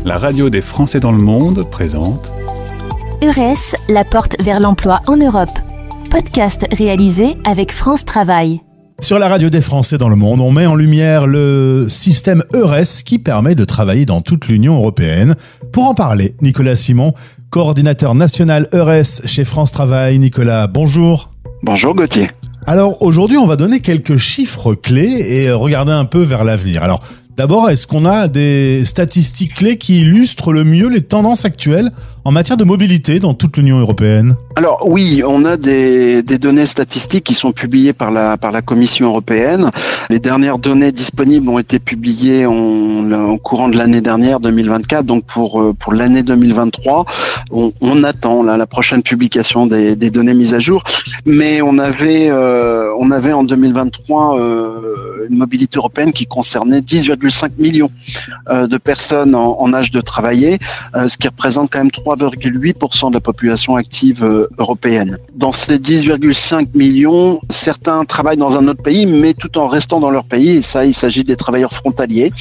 La radio des Français dans le monde présente EURES, la porte vers l'emploi en Europe. Podcast réalisé avec France Travail. Sur la radio des Français dans le monde, on met en lumière le système EURES qui permet de travailler dans toute l'Union européenne. Pour en parler, Nicolas Simon, coordinateur national EURES chez France Travail. Nicolas, bonjour. Bonjour Gauthier. Alors aujourd'hui, on va donner quelques chiffres clés et regarder un peu vers l'avenir. Alors d'abord, est-ce qu'on a des statistiques clés qui illustrent le mieux les tendances actuelles en matière de mobilité dans toute l'Union européenne ? Alors oui, on a des données statistiques qui sont publiées par la Commission européenne. Les dernières données disponibles ont été publiées au courant de l'année dernière, 2024. Donc pour l'année 2023, on attend la prochaine publication des données mises à jour. Mais on avait en 2023 une mobilité européenne qui concernait 10,5 millions de personnes en âge de travailler, ce qui représente quand même 3,8% de la population active européenne. Dans ces 10,5 millions, certains travaillent dans un autre pays, mais tout en restant dans leur pays. Et ça, il s'agit des travailleurs frontaliers.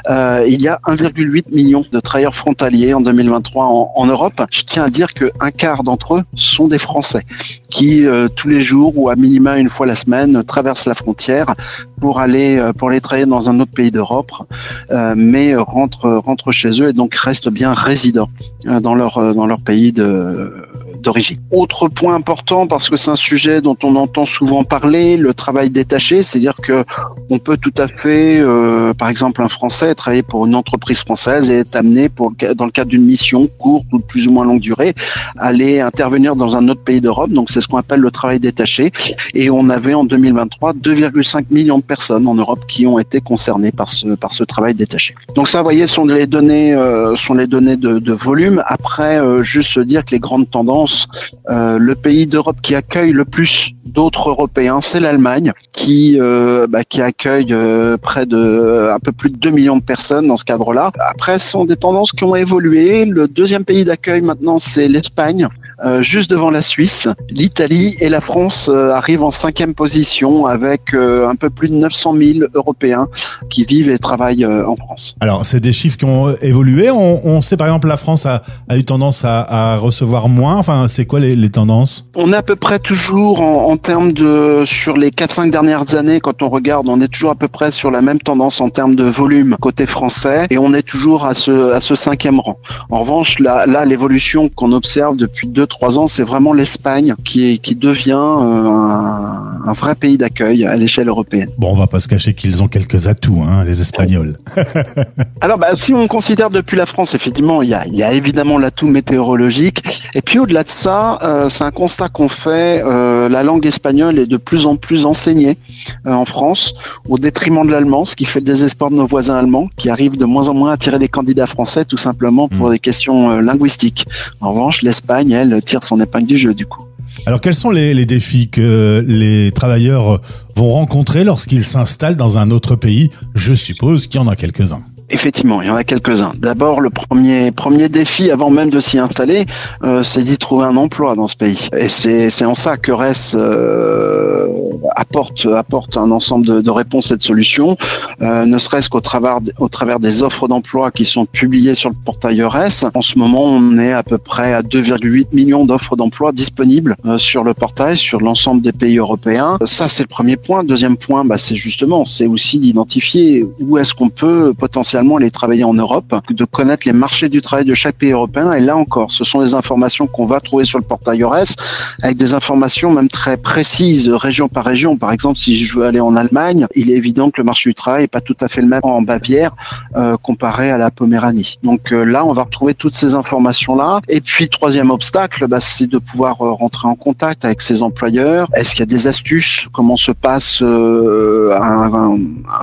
Il y a 1,8 million de travailleurs frontaliers en 2023 en Europe. Je tiens à dire qu'un quart d'entre eux sont des Français qui, tous les jours ou à minima une fois la semaine, traversent la frontière pour aller travailler dans un autre pays d'Europe, mais rentrent chez eux et donc restent bien résidents dans leur pays d'origine. Autre point important, parce que c'est un sujet dont on entend souvent parler, le travail détaché, c'est-à-dire que on peut tout à fait, par exemple un Français, travailler pour une entreprise française et être amené dans le cadre d'une mission courte ou de plus ou moins longue durée, aller intervenir dans un autre pays d'Europe. Donc c'est ce qu'on appelle le travail détaché. Et on avait en 2023 2,5 millions de personnes en Europe qui ont été concernées par ce travail détaché. Donc ça, vous voyez, sont les données de volume. Après, juste se dire que les grandes tendances, le pays d'Europe qui accueille le plus d'autres Européens, c'est l'Allemagne, qui accueille près de un peu plus de 2 millions de personnes dans ce cadre-là. Après, ce sont des tendances qui ont évolué. Le deuxième pays d'accueil maintenant, c'est l'Espagne, juste devant la Suisse. L'Italie et la France arrivent en 5e position avec un peu plus de 900 000 Européens qui vivent et travaillent en France. Alors, c'est des chiffres qui ont évolué. On sait par exemple la France a eu tendance à recevoir moins. Enfin, c'est quoi les tendances ? On est à peu près toujours en termes sur les 4-5 dernières années, quand on regarde, on est toujours à peu près sur la même tendance en termes de volume côté français et on est toujours à ce 5e rang. En revanche, là l'évolution qu'on observe depuis 2-3 ans, c'est vraiment l'Espagne qui devient un vrai pays d'accueil à l'échelle européenne. Bon, on va pas se cacher qu'ils ont quelques atouts, les Espagnols. Alors, si on considère depuis la France, effectivement, il y a évidemment l'atout météorologique. Et puis au-delà de ça, c'est un constat qu'on fait. La langue espagnole est de plus en plus enseignée en France, au détriment de l'allemand, ce qui fait le désespoir de nos voisins allemands, qui arrivent de moins en moins à attirer des candidats français, tout simplement pour des questions linguistiques. En revanche, l'Espagne, elle, tire son épingle du jeu, du coup. Alors, quels sont les défis que les travailleurs vont rencontrer lorsqu'ils s'installent dans un autre pays ? Je suppose qu'il y en a quelques-uns. Effectivement, il y en a quelques-uns. D'abord, le premier défi, avant même de s'y installer, c'est d'y trouver un emploi dans ce pays. Et c'est en ça que EURES apporte un ensemble de réponses et de solutions, ne serait-ce qu'au travers des offres d'emploi qui sont publiées sur le portail EURES. En ce moment, on est à peu près à 2,8 millions d'offres d'emploi disponibles sur le portail, sur l'ensemble des pays européens. Ça, c'est le premier point. Deuxième point, c'est aussi d'identifier où est-ce qu'on peut potentiellement aller travailler en Europe, de connaître les marchés du travail de chaque pays européen. Et là encore, ce sont des informations qu'on va trouver sur le portail EURES, avec des informations même très précises, région par région. Par exemple, si je veux aller en Allemagne, il est évident que le marché du travail n'est pas tout à fait le même en Bavière comparé à la Poméranie. Donc là, on va retrouver toutes ces informations-là. Et puis, troisième obstacle, c'est de pouvoir rentrer en contact avec ses employeurs. Est-ce qu'il y a des astuces ? Comment se passe un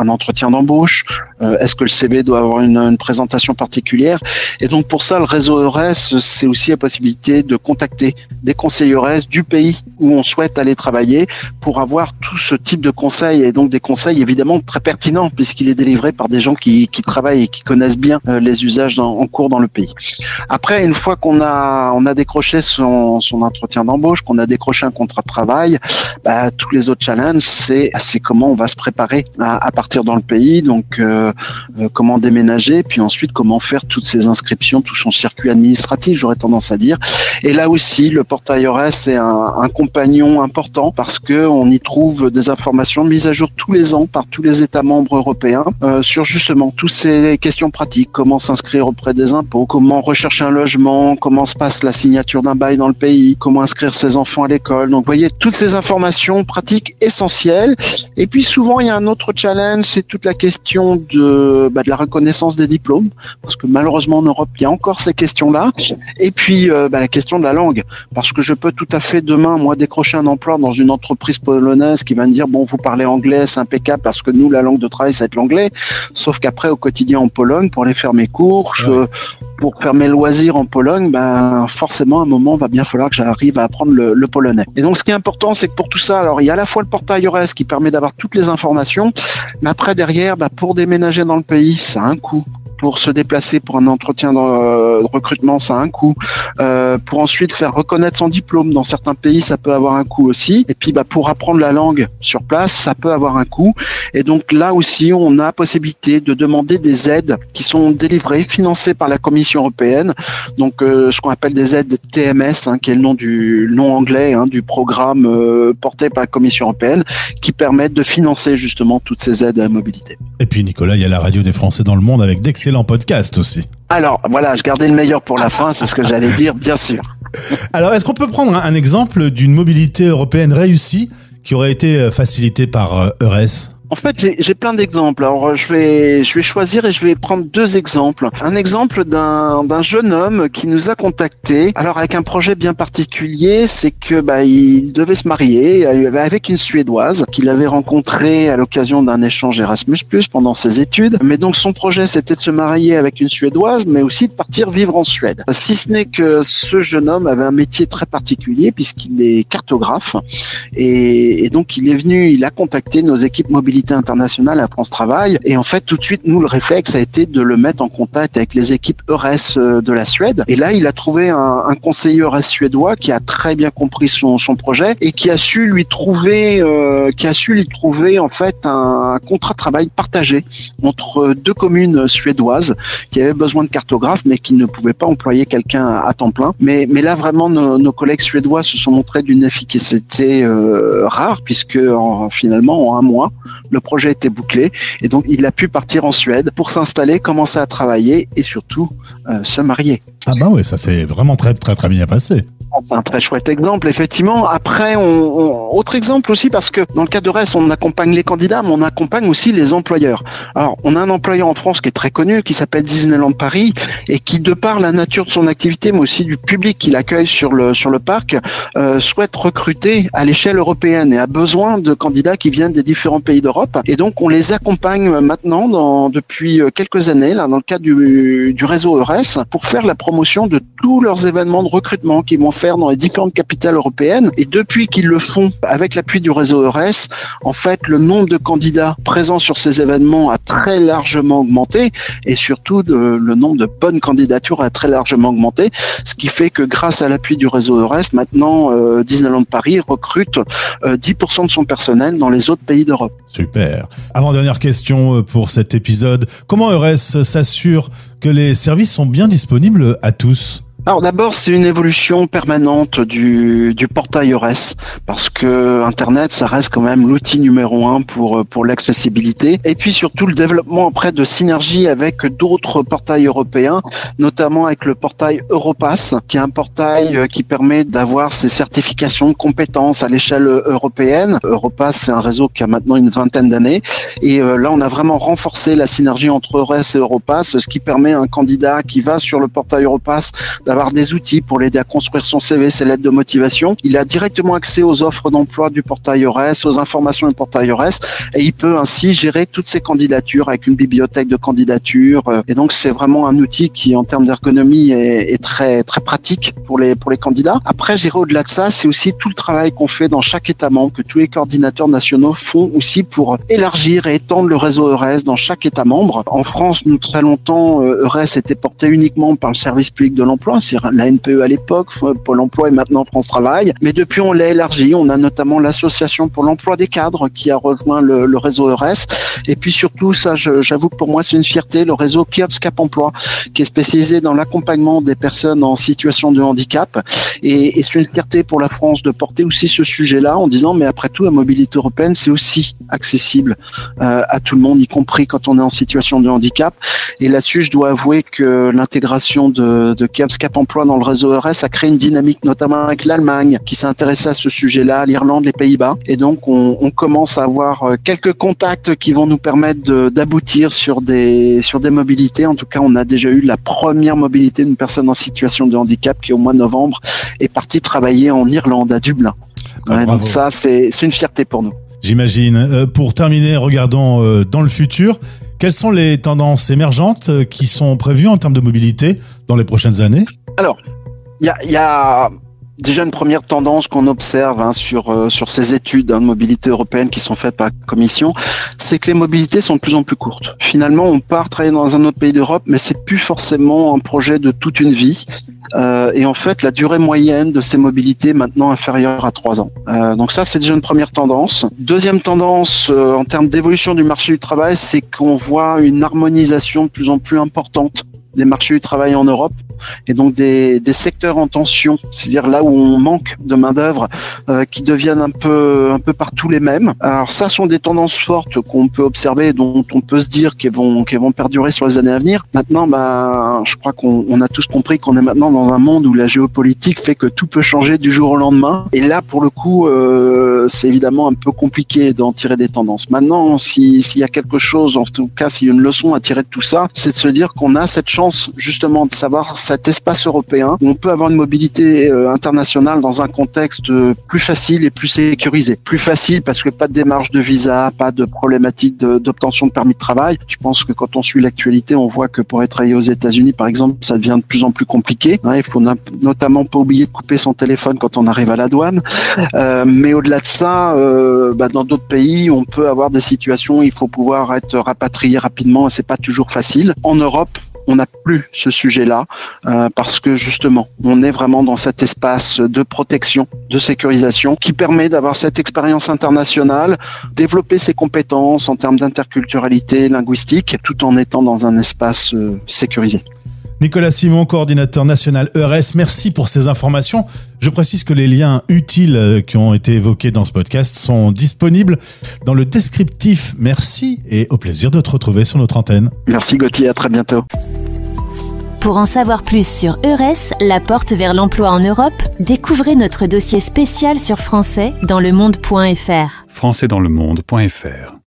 entretien d'embauche ? Est-ce que le CV doit avoir une présentation particulière? Et donc pour ça, le réseau EURES, c'est aussi la possibilité de contacter des conseillers EURES du pays où on souhaite aller travailler pour avoir tout ce type de conseils, et donc des conseils évidemment très pertinents puisqu'il est délivré par des gens qui travaillent et qui connaissent bien les usages en cours dans le pays. Après, une fois qu'on a décroché son entretien d'embauche, qu'on a décroché un contrat de travail, tous les autres challenges, c'est comment on va se préparer à partir dans le pays. Donc comment comment déménager, puis ensuite comment faire toutes ces inscriptions, tout son circuit administratif, j'aurais tendance à dire. Et là aussi, le portail EURES est un compagnon important parce que on y trouve des informations mises à jour tous les ans par tous les États membres européens sur justement toutes ces questions pratiques, comment s'inscrire auprès des impôts, comment rechercher un logement, comment se passe la signature d'un bail dans le pays, comment inscrire ses enfants à l'école. Donc, vous voyez, toutes ces informations pratiques essentielles. Et puis, souvent, il y a un autre challenge, c'est toute la question de la reconnaissance des diplômes, parce que malheureusement, en Europe, il y a encore ces questions-là. Et puis, la question de la langue, parce que je peux tout à fait demain, moi, décrocher un emploi dans une entreprise polonaise qui va me dire, bon, vous parlez anglais, c'est impeccable, parce que nous, la langue de travail, c'est l'anglais. Sauf qu'après, au quotidien en Pologne, pour aller faire mes cours, pour faire mes loisirs en Pologne, forcément, à un moment, va bien falloir que j'arrive à apprendre le polonais. Et donc, ce qui est important, c'est que pour tout ça, alors, il y a à la fois le portail EURES qui permet d'avoir toutes les informations, mais après, derrière, pour déménager dans le pays, ça a un coût. Pour se déplacer pour un entretien de recrutement, ça a un coût. Pour ensuite faire reconnaître son diplôme dans certains pays, ça peut avoir un coût aussi. Et puis, pour apprendre la langue sur place, ça peut avoir un coût. Et donc là aussi, on a possibilité de demander des aides qui sont délivrées, financées par la Commission européenne. Donc, ce qu'on appelle des aides TMS, qui est le nom anglais du programme porté par la Commission européenne, qui permettent de financer justement toutes ces aides à la mobilité. Et puis Nicolas, il y a la radio des Français dans le monde avec d'excellents podcasts aussi. Alors voilà, je gardais le meilleur pour la fin, c'est ce que j'allais dire, bien sûr. Alors, est-ce qu'on peut prendre un exemple d'une mobilité européenne réussie qui aurait été facilitée par EURES ? En fait, j'ai plein d'exemples. Alors, je vais choisir et je vais prendre deux exemples. Un exemple d'un jeune homme qui nous a contactés. Alors, avec un projet bien particulier, c'est que il devait se marier avec une Suédoise qu'il avait rencontrée à l'occasion d'un échange Erasmus+ pendant ses études. Mais donc, son projet, c'était de se marier avec une Suédoise, mais aussi de partir vivre en Suède. Si ce n'est que ce jeune homme avait un métier très particulier puisqu'il est cartographe et donc il a contacté nos équipes mobilité internationale à France Travail. Et en fait, tout de suite, nous, le réflexe a été de le mettre en contact avec les équipes EURES de la Suède. Et là, il a trouvé un conseiller EURES suédois qui a très bien compris son projet et qui a su lui trouver en fait un contrat de travail partagé entre deux communes suédoises qui avaient besoin de cartographes mais qui ne pouvaient pas employer quelqu'un à temps plein. Mais là, vraiment, nos collègues suédois se sont montrés d'une efficacité rare puisque finalement, en un mois, le projet était bouclé et donc il a pu partir en Suède pour s'installer, commencer à travailler et surtout se marier. Ah oui, ça s'est vraiment très très très bien passé. C'est un très chouette exemple, effectivement. Après, autre exemple aussi, parce que dans le cas de EURES, on accompagne les candidats, mais on accompagne aussi les employeurs. Alors, on a un employeur en France qui est très connu, qui s'appelle Disneyland Paris, et qui, de par la nature de son activité, mais aussi du public qu'il accueille sur le parc, souhaite recruter à l'échelle européenne et a besoin de candidats qui viennent des différents pays d'Europe. Et donc, on les accompagne maintenant depuis quelques années, là, dans le cadre du réseau EURES, pour faire la promotion de tous leurs événements de recrutement qu'ils vont faire dans les différentes capitales européennes. Et depuis qu'ils le font avec l'appui du réseau EURES, en fait, le nombre de candidats présents sur ces événements a très largement augmenté et surtout le nombre de bonnes candidatures a très largement augmenté, ce qui fait que grâce à l'appui du réseau EURES, maintenant, Disneyland Paris recrute 10% de son personnel dans les autres pays d'Europe. Super. Avant-dernière question pour cet épisode. Comment EURES s'assure que les services sont bien disponibles à tous ? Alors d'abord, c'est une évolution permanente du portail EURES parce que Internet, ça reste quand même l'outil numéro 1 pour l'accessibilité. Et puis surtout le développement après de synergie avec d'autres portails européens, notamment avec le portail Europass, qui est un portail qui permet d'avoir ces certifications de compétences à l'échelle européenne. Europass, c'est un réseau qui a maintenant une vingtaine d'années. Et là, on a vraiment renforcé la synergie entre EURES et Europass, ce qui permet à un candidat qui va sur le portail Europass d'avoir des outils pour l'aider à construire son CV, ses lettres de motivation. Il a directement accès aux offres d'emploi du portail EURES, aux informations du portail EURES, et il peut ainsi gérer toutes ses candidatures avec une bibliothèque de candidatures. Et donc, c'est vraiment un outil qui, en termes d'ergonomie, est très, très pratique pour les candidats. Après, j'irai au-delà de ça, c'est aussi tout le travail qu'on fait dans chaque État membre, que tous les coordinateurs nationaux font aussi pour élargir et étendre le réseau EURES dans chaque État membre. En France, nous, très longtemps, EURES était porté uniquement par le service public de l'emploi, c'est la NPE à l'époque, Pôle emploi et maintenant France Travail. Mais depuis, on l'a élargi. On a notamment l'association pour l'emploi des cadres qui a rejoint le réseau EURES. Et puis surtout, ça, j'avoue que pour moi, c'est une fierté, le réseau KIOPS Cap Emploi, qui est spécialisé dans l'accompagnement des personnes en situation de handicap. Et c'est une fierté pour la France de porter aussi ce sujet-là en disant, mais après tout, la mobilité européenne, c'est aussi accessible à tout le monde, y compris quand on est en situation de handicap. Et là-dessus, je dois avouer que l'intégration de KIOPS Cap Emploi dans le réseau EURES a créé une dynamique, notamment avec l'Allemagne, qui s'est intéressée à ce sujet-là, l'Irlande, les Pays-Bas. Et donc, on commence à avoir quelques contacts qui vont nous permettre d'aboutir sur des mobilités. En tout cas, on a déjà eu la première mobilité d'une personne en situation de handicap qui, au mois de novembre, est partie travailler en Irlande, à Dublin. Donc ça, c'est une fierté pour nous. J'imagine. Pour terminer, regardons dans le futur. Quelles sont les tendances émergentes qui sont prévues en termes de mobilité dans les prochaines années ? Alors, il y a déjà une première tendance qu'on observe sur ces études de mobilité européenne qui sont faites par la Commission, c'est que les mobilités sont de plus en plus courtes. Finalement, on part travailler dans un autre pays d'Europe, mais c'est plus forcément un projet de toute une vie. Et en fait, la durée moyenne de ces mobilités est maintenant inférieure à 3 ans. Donc ça, c'est déjà une première tendance. Deuxième tendance, en termes d'évolution du marché du travail, c'est qu'on voit une harmonisation de plus en plus importante des marchés du travail en Europe et donc des secteurs en tension, c'est-à-dire là où on manque de main-d'œuvre, qui deviennent un peu partout les mêmes. Alors ça sont des tendances fortes qu'on peut observer, dont on peut se dire qu'elles vont perdurer sur les années à venir. Maintenant, je crois qu'on a tous compris qu'on est maintenant dans un monde où la géopolitique fait que tout peut changer du jour au lendemain. Et là, pour le coup, c'est évidemment un peu compliqué d'en tirer des tendances. Maintenant, s'il y a quelque chose, en tout cas, s'il y a une leçon à tirer de tout ça, c'est de se dire qu'on a cette chance justement de savoir cet espace européen où on peut avoir une mobilité internationale dans un contexte plus facile et plus sécurisé. Plus facile parce que pas de démarche de visa, pas de problématique d'obtention de permis de travail. Je pense que quand on suit l'actualité, on voit que pour être travailler aux États-Unis, par exemple, ça devient de plus en plus compliqué. Il faut notamment pas oublier de couper son téléphone quand on arrive à la douane. Mais au-delà de ça, dans d'autres pays, on peut avoir des situations où il faut pouvoir être rapatrié rapidement et c'est pas toujours facile. En Europe, on n'a plus ce sujet-là parce que justement, on est vraiment dans cet espace de protection, de sécurisation qui permet d'avoir cette expérience internationale, développer ses compétences en termes d'interculturalité linguistique tout en étant dans un espace sécurisé. Nicolas Simon, coordinateur national EURES, merci pour ces informations. Je précise que les liens utiles qui ont été évoqués dans ce podcast sont disponibles dans le descriptif. Merci et au plaisir de te retrouver sur notre antenne. Merci Gauthier, à très bientôt. Pour en savoir plus sur EURES, la porte vers l'emploi en Europe, découvrez notre dossier spécial sur français dans lemonde.fr. françaisdanslemonde.fr